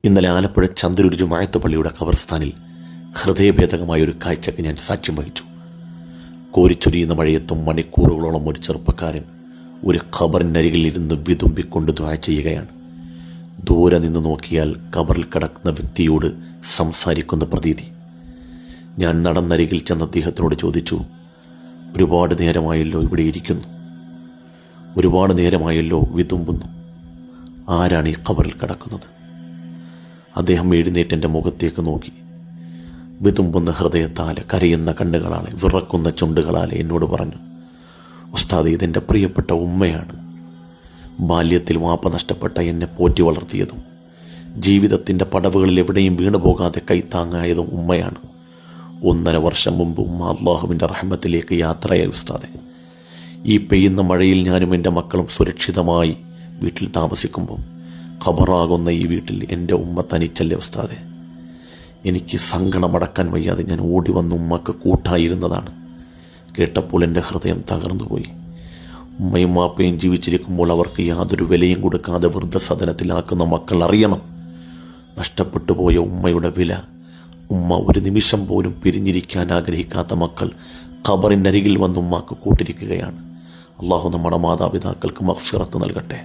ഇന്നലെ ആലപ്പുഴ ചന്ദ്രൂർ ജുമാഅത്ത് പള്ളിയുടെ ഖബർസ്ഥാനിൽ ഹൃദയഭേദകമായൊരു കാഴ്ചയ്ക്ക് ഞാൻ സാക്ഷ്യം വഹിച്ചു. കോരിച്ചൊരിയുന്ന മഴയത്തും മണിക്കൂറുകളോളം ഒരു ചെറുപ്പക്കാരൻ ഒരു ഖബറിനരികിൽ ഇരുന്ന് വിതുമ്പിക്കൊണ്ട് ദുആ ചെയ്യുകയാണ്. ദൂരെ നിന്ന് നോക്കിയാൽ ഖബറിൽ കിടക്കുന്ന വ്യക്തിയോട് സംസാരിക്കുന്ന പ്രതീതി. ഞാൻ നടന്നരികിൽ ചെന്ന് അദ്ദേഹത്തിനോട് ചോദിച്ചു, ഒരുപാട് നേരമായല്ലോ ഇവിടെ ഇരിക്കുന്നു, ഒരുപാട് നേരമായല്ലോ വിതുമ്പുന്നു, ആരാണ് ഈ ഖബറിൽ കിടക്കുന്നത്? അദ്ദേഹം എഴുന്നേറ്റ് എൻ്റെ മുഖത്തേക്ക് നോക്കി. വിതുമ്പുന്ന ഹൃദയത്താലെ, കരയുന്ന കണ്ണുകളാലെ, വിറക്കുന്ന ചുണ്ടുകളാലെ എന്നോട് പറഞ്ഞു, ഉസ്താദ്, ഇതെൻ്റെ പ്രിയപ്പെട്ട ഉമ്മയാണ്. ബാല്യത്തിൽ വാപ്പ നഷ്ടപ്പെട്ട എന്നെ പോറ്റി വളർത്തിയതും ജീവിതത്തിൻ്റെ പടവുകളിൽ എവിടെയും വീണുപോകാതെ കൈത്താങ്ങായതും ഉമ്മയാണ്. 1.5 വർഷം മുമ്പ് ഉമ്മ അള്ളാഹുവിൻ്റെ റഹ്മത്തിലേക്ക് യാത്രയായി ഉസ്താദെ. ഈ പെയ്യുന്ന മഴയിൽ ഞാനും എൻ്റെ മക്കളും സുരക്ഷിതമായി വീട്ടിൽ താമസിക്കുമ്പോൾ ഖബറാകുന്ന ഈ വീട്ടിൽ എൻ്റെ ഉമ്മ തനിച്ചല്ലേ ഉസ്താദെ. എനിക്ക് സങ്കടമടക്കാൻ വയ്യാതെ ഞാൻ ഓടി വന്ന് ഉമ്മക്ക് കൂട്ടായിരുന്നതാണ്. കേട്ടപ്പോൾ എൻ്റെ ഹൃദയം തകർന്നുപോയി. ഉമ്മയും വാപ്പയും ജീവിച്ചിരിക്കുമ്പോൾ അവർക്ക് യാതൊരു വിലയും കൊടുക്കാതെ വൃദ്ധസദനത്തിലാക്കുന്ന മക്കൾ അറിയണം നഷ്ടപ്പെട്ടു പോയ ഉമ്മയുടെ വില. ഉമ്മ ഒരു നിമിഷം പോലും പിരിഞ്ഞിരിക്കാൻ ആഗ്രഹിക്കാത്ത മക്കൾ ഖബറിനരികിൽ വന്ന് ഉമ്മാക്ക് കൂട്ടിരിക്കുകയാണ്. അള്ളാഹു നമ്മുടെ മാതാപിതാക്കൾക്ക് മഗ്ഫിറത്ത് നൽകട്ടെ.